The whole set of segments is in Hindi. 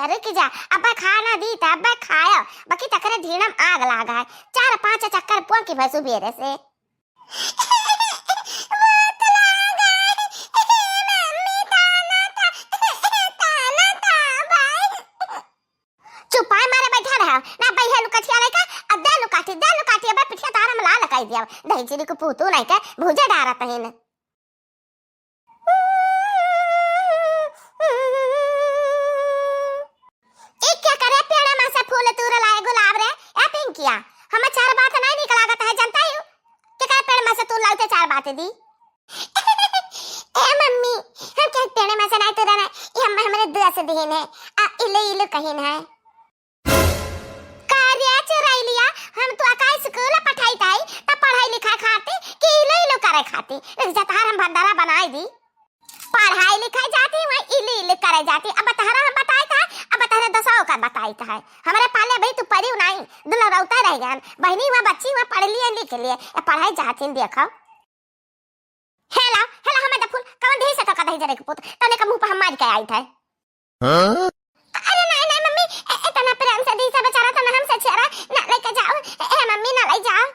रुक जा। अब खाना दी था, अब खाया बाकी तकरे धीणम आग लागा है। 4-5 चक्कर पुआ की भसु बेरे से चुपाए मारे बैठा रहा ना बैठा लुकटिया लेके अब दे लुकाटी अब पिठिया तारा में ला लगाई दिया दही चिड़ी को पूतू नहीं के भूजे डारा तहिन। एक क्या करे पेड़ में से फूल तूर लाए गुलाब रे ए पिंकिया हमें 4 बात नहीं निकलागत है जानता है कि क्या पेड़ में से तू लाते 4 बातें दी। ए मम्मी हम क्या पेड़ में से नहीं तूर ना ये हम हमारे दुआ से दीन है आ इले इले कहिन है चुराई लिया हम तो अकाई स्कूल पढ़ाई ताई तब पढ़ाई लिखाई खाती कि इलो इलो करे खाती जतार हम भंडारा बनाई दी पढ़ाई लिखाई जाती वही इलो इलो करे जाती। अब तहरा हम बताई था अब तहरा दसाओ का बताई था हमारे पाले भाई तू पढ़ी नहीं दुला रौता रह गया बहनी वहां बच्ची वहां पढ़ लिए लिख लिए पढ़ाई जाती देखो। हेला हेला हमें फूल कौन ढेर से का दही जरे के पुत तने का मुंह पर हम मार के आई था। अरे नहीं नहीं मम्मी इतना प्रेम से दी से बेचारा तो हमसे छेरा ना लेके जाओ ए मम्मी ना ले जाओ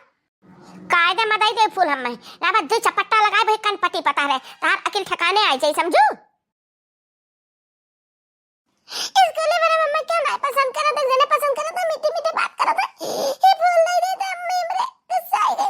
कायदे मदाई दे फूल हम ना बस दो चपट्टा लगाए भाई कान पट्टी पता रहे तार अकिल ठिकाने आई जाई समझू। इसके लिए मेरा मम्मा क्या नहीं पसंद करा था जेने पसंद करा था मीठी मीठी बात करा था ये फूल नहीं देता मम्मी मेरे गुस्सा है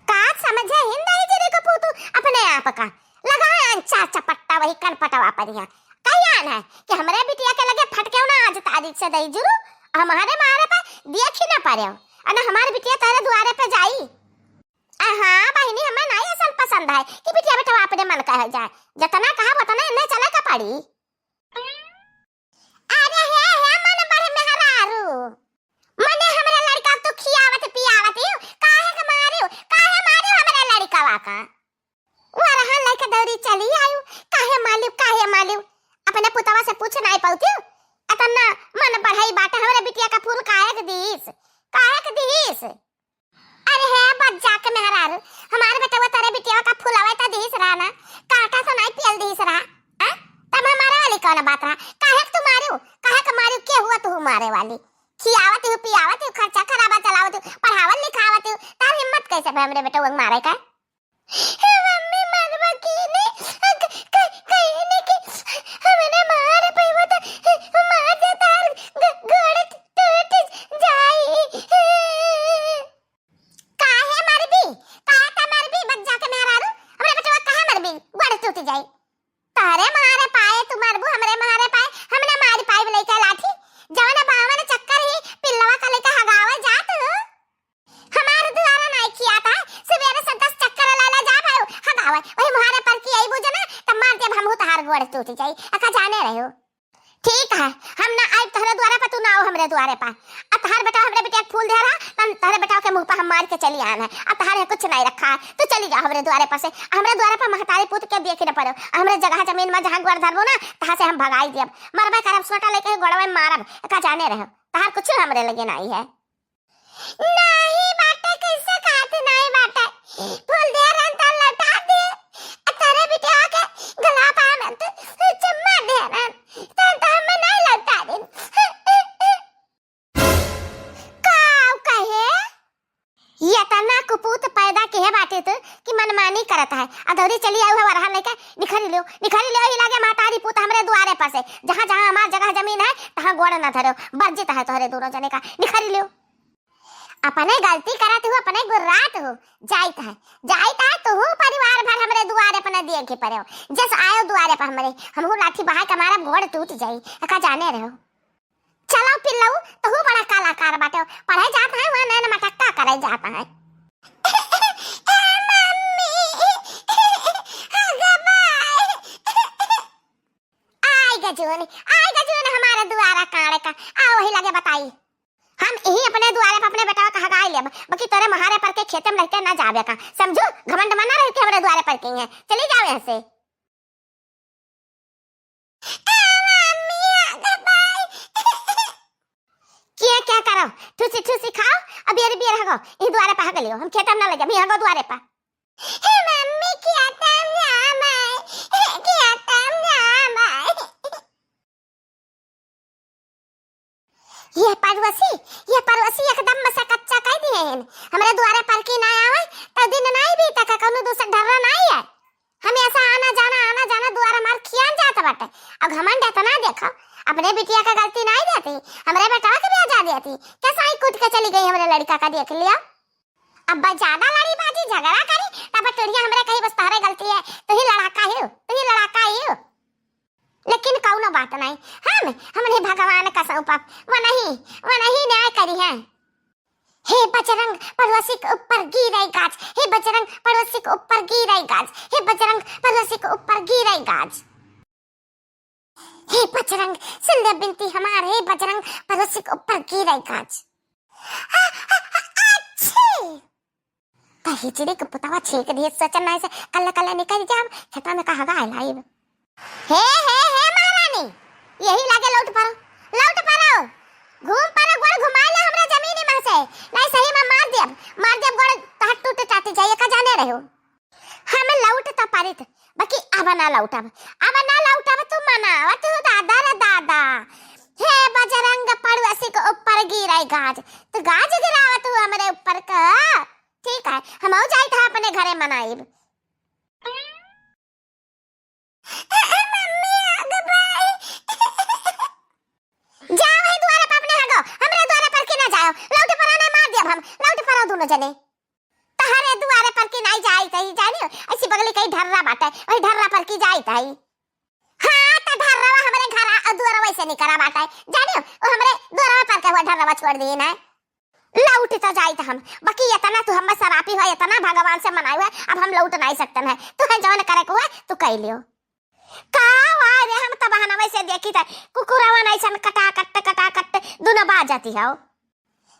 का समझे हिंदी जेरे को पूतू अपने आप का लगाए अंचा चपट्टा वही कान पटावा परिया कहियान है कि हमरे बिटिया के लगे फटके ना आज तारीख से दई जुरू हमारे मारे पे देख ही ना पारे अना हमारी बिटिया तेरे द्वारे पे जाई। हां बहनी हमें नहीं असल पसंद है कि बिटिया बेटा अपने मन का है जाए जितना कहा उतना इन्हें चला का पड़ी। अरे है मन बड़े मेहरारू मने हमरे लड़का तो खियावत पियावत काहे के मारियो काहे मारियो हमरे लड़का वाका वरहा लेके दौड़ी चली आयु काहे मालिव अपने पुतवा से पूछ नहीं पाउती अतना मन बढ़ाई बाटे हमरे बिटिया का फूल काहे के दीस। अरे है बच्चा के मेहरार हमारे बेटा वो तेरे बिटिया का फूल आवे ता दीस रहा ना काटा तो नहीं पियल दीस रहा हैं तब हमारा वाली कौन बात रहा काहे के तू मारियो के हुआ तू मारे वाली खियावत पियावत खर्चा खराबा चलावत पढ़ावत लिखावत तार हिम्मत कैसे हमरे बेटा वो मारे का मम्मी मरवा की ने कहने की हमने मारे पे वो तो मार देता गड़ टूट जाई काहे मरबी बच्चा के मेहरारू हमरे बेटा काहे मरबी गड़ टूट जाई तारे मारे पाए तू मरबू हमरे मारे पाए हमने मारी पाए लेके लाठी जवना बावन चक्कर ही पिल्लवा का लेके हगावा जात हमारे द्वारा नहीं किया था सवेरे से 10 चक्कर लाला जा भाई हगावा वही मुहारे पर की आई बुझे ना तब मार के हम तार गोड़ टूट जाई अका जाने रहे हो ठीक है हम ना आई तहरे द्वारा पर तू ना आओ हमरे द्वारे पर अब तहर बेटा हमरे बेटा फूल दे रहा तन तहरे बेटा के मुंह पर हम मार के चली आना है अब तहरे कुछ नहीं रखा तू चली जा हमरे द्वारे पर से हमरे द्वारे पर महतारी पुत के देखे न पड़ो हमरे जगह जमीन में जहां गोड़ धरबो ना तहां से हम भगाई दियब मरबे करब सोटा लेके गोड़वे मारब का जाने रहो तहार कुछ हमरे लगे नहीं है नहीं बाटे कैसे खाते नहीं बाटे फूल दे रन त लटा दे तेरे बेटा के गला पा में तो चम्मा दे रन त हम नहीं लटा दे ये तना कुपूत पैदा के है बाटे तो कि मनमानी करता है अधौरी चली आऊ है वरहा लेके निखरी लियो ही लागे मातारी पुत हमरे द्वारे पर से जहां हमार जगह जमीन है तहां गोड़ न धरो बर्जित है तोहरे दोनों जने का निखरी लियो अपने गलती करत हो अपने गुर्रात हो जाइत है तो हूं परिवार भर हमरे द्वारे पर न दिए के पड़े जस आयो द्वारे पर हमरे हमहु लाठी बहा के मारा गोड़ टूट जाई का जाने रहो चलो पिल्लऊ तो हूं बड़ा कलाकार बाटे पढ़ाई जाता है वहां नैन मटक्का करे जाता है आई गजून हमारा द्वारा काड़े का आ वही लगे बताई हम यही अपने द्वारे पर अपने बेटा का हगाई लेब बाकी तोरे महारे पर के खेत में रहते ना जाबे का समझो घमंड मना रहते हमरे द्वारे पर के है चली जाओ यहां से क्या करो ठूसी खाओ अब ये बियर हगो ई द्वारे पे हग लियो हम खेत में ना लगे भी हगो द्वारे पे हे मम्मी क्या टाइम ना मैं ये परवसी एकदम मसा कच्चा कह दिए हैं। हमरे द्वारे पर की ना आवे त दिन नहीं भी तक कौनो दूसर ढर्रा नहीं है। हम ऐसा आना जाना द्वारा मार खियान जाता बाटे। अब घमंड है तना देखो अपने बिटिया का गलती नहीं देती, हमरे बेटा के भी आजा देती। कैसा ही कूद के चली गई हमरे लड़का का देख लिया। अब ज्यादा लड़ी बाजी झगड़ा करी तब टोरिया हमरे कहीं बस तारे गलती है तो ही लड़ाका ही लेकिन कौनो बात नहीं। हमने भगवान का सौपाप वो नहीं न्याय करी है। हे बजरंग पड़ोसी के ऊपर गिरे गाज, हे बजरंग पड़ोसी के ऊपर गिरे गाज, हे बजरंग पड़ोसी के ऊपर गिरे गाज, हे बजरंग सुन ले बिनती हमारे, हे बजरंग पड़ोसी के ऊपर गिरे गाज। कहीं चिड़ी के पुतावा छेक दिए सोचन नहीं से कल्ला निकल जाओ खेता में कहाँ गाय लाइव। हे महारानी यही लागे लौट पड़ो घूम पड़ो गोड़ घुमा ले हमरा जमीन में से नहीं सही में मार देब गोड़ तह टूट टाटी जाए का जाने रहो। हम लौट त पारित बाकी अब ना लौटब तू मनावा तू दादा रे दादा। हे बजरंग पड़ोसी के ऊपर गिराई गाज तो गाज गिरावा तू हमरे ऊपर का ठीक है। हम आओ जाई था अपने घरे मनाइब। मम्मी आगे भाई जाओ है द्वार पर अपने हगो हमरे द्वार पर के ना जाओ लौट पर आने मार दिया हम लौट पर दोनों जने तहरे द्वार पर के नहीं जाई तही जानियो ऐसी बगली कहीं ढर्रा बाटे वही ढर्रा पर की जाई तही। हां त ढर्रा हमरे घर द्वार वैसे नहीं करा बाटे जानियो ओ हमरे द्वार पर के हुआ ढर्रा छोड़ दिए ना लौट तो जाई त हम बाकी इतना तू हम सरापी है इतना भगवान से मनाई है अब हम लौट नहीं सकते हैं। तू है जवन करे को है तू कह लियो का वारे हम त बहाना वैसे देखी था कुकुरवा नहीं सन कटा दोनों बाज जाती है।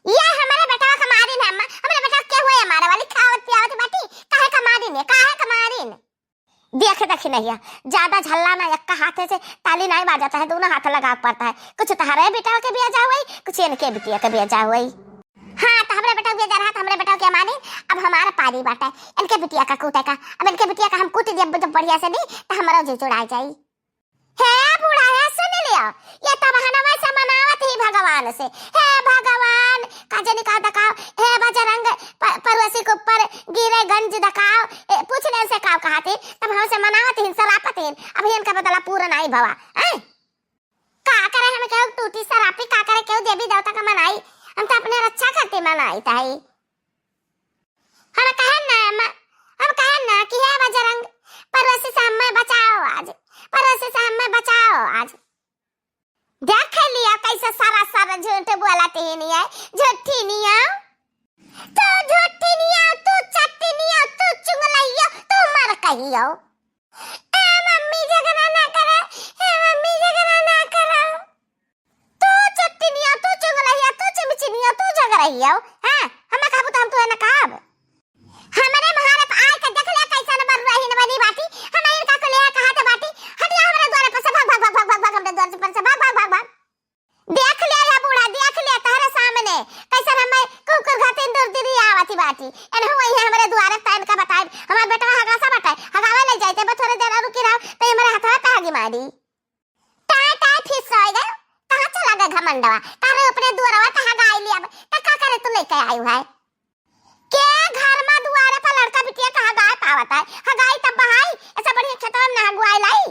ये हमारे बेटा का मारिन है हमारे बेटा के हुए हमारे वाली खावत पियावत बाटी काहे का मारिन देख नहीं ज्यादा झल्ला ना एक हाथ से ताली नहीं बाजाता है दोनों हाथ लगा पड़ता है। कुछ तुम्हारे बेटा के भी जा हुई कुछ इनके बिटिया के भी जा हुई। हाँ तो हमारे बेटा भी जा रहा था हमारे बेटा क्या माने अब हमारा पारी बाटा है इनके बिटिया का कूटे का अब इनके बिटिया का हम कूट दिया जब बढ़िया से नहीं तो हमारा जी चुड़ा जाई। हे बूढ़ा है सुन लिया ये तो बहाना वैसा मनावत ही भगवान से। हे भगवान काजनी का दकाओ हे बजरंग पड़ोसी के ऊपर गिरे गंज दकाओ पूछने से काव कहाते तब हम से मनावत ही सरापत ही अब इनका बदला पूरा नहीं भवा का करे हम क्यों टूटी सरापी का करे क्यों देवी देवता का मनाई हम तो अपने रक्षा करते मनाई ताई। हम कहे ना कि हे बजरंग पड़ोसी से हमें बचाओ आज देख लिया कैसे सारा झूठ बोलाते ही नहीं है झूठी नहीं है तू चट्टी नहीं है तू चुगलैया तू मर कहियो। ए मम्मी झगड़ा ना करे तू चट्टी नहीं है तू चुगलैया तू चिमची नहीं है तू झगड़ैया। हां हम कहबो तो हम तो ना कहब हमरे महारत आय के देख ले कैसा नंबर रही न बनी बाटी हम इनका को ले कहा तो बाटी हटिया हमरे द्वार पर से भाग हमरे द्वार पर से भाग देख ले या बूढ़ा देख ले तारे सामने कैसा हम कुकुर घाते दूर दूर आवती बाटी एन हो वही हमरे द्वार पर का बताए हमार बेटा हगासा बताए हगावा ले जाते बस थोड़े देर रुकी रहो तो हमरे हाथ पे आगे मारी टा फिस हो गए कहां चला गया घमंडवा तारे अपने द्वारवा ता हगाई लिया त का करे तू लेके आयो है के घर में दुआरे पर लड़का बिटिया कहाँ गाय पावत है हगाई तब बहाई ऐसा बढ़िया खेतों में नहगुआई लाई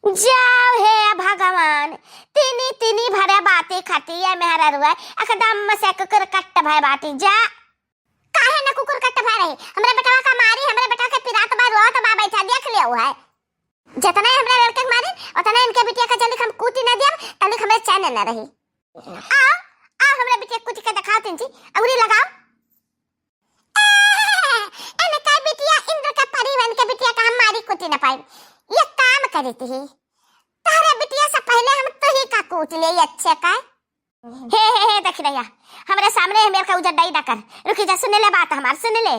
जाओ हे भगवान तिनी भरे बातें खटी है मेहरा रुआ एकदम से कुकुर कट्ट भाई बाटी जा काहे न कुकुर कट्ट भाई रही हमरे बेटवा का मारी हमरे बेटा के पिरात बार रोत बा बैठा देख लिया हुआ है जितना हमरे लड़के के मारी उतना इनके बिटिया का जल्दी हम कूटी न दिया तल्ली हमें चैन न रही। आओ हमरे बिटिया कूटी के दिखाओ तिनजी अंगुली लगाओ इनका बिटिया इंद्र का परिवन के बिटिया का हम मारी कुटी न पाई ये काम करती है तारे बिटिया से पहले हम तो ही का कूट ले अच्छे का हे देख रहा हमारे सामने मेरे का उजड़ डाई कर रुकी जा सुन ले बात हमार सुन ले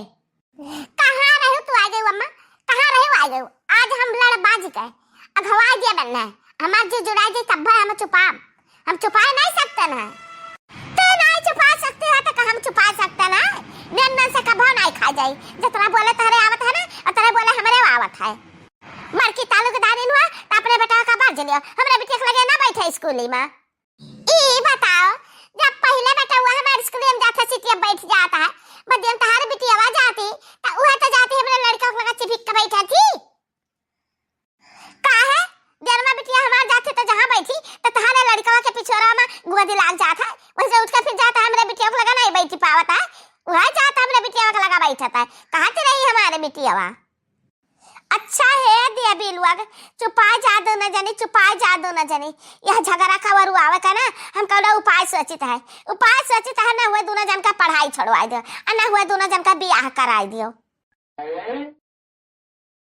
कहां रहो तू आ गई अम्मा कहां रहो आ गई आज हम लड़ बाज गए अगवा दिया बनना है हमार जो जुड़ा जी तब हम छुपा नहीं सकते ना तो नहीं छुपा सकते हो तो हम छुपा सकते ना नन्ना से कभो नहीं खा जाई जितना बोले तारे आवत है ना उतरे बोले हमरे आवत है मर की तालुक दानिन हुआ अपने बेटा का बाज लियो हमरे बेटे के लगे ना बैठे स्कूल में ई बताओ स्कूल में जाता सीटिया बैठ जाता है बदियन तहार बिटिया आवाज आती ता उहा तो जाती हमरा लड़का को लगा चिपक के बैठा थी का है देर में बिटिया हमार जाते तो जहां बैठी तो तहारे लड़का के पिछोरा में गोदी लाग जाता है वैसे उठ के फिर जाता है हमरा बिटिया को लगा नहीं बैठी पावता है उहा जाता हमरा बिटिया को लगा बैठा था कहां से रही हमारे बिटिया अच्छा है दिया बिलुआ चुपा जा दो न जानी यह झगड़ा खबर आवे का ना हम कौन उपाय सोचित है ना हुए दोनों जन का पढ़ाई छोड़वा दो और ना हुए दोनों जन का बियाह कराई दियो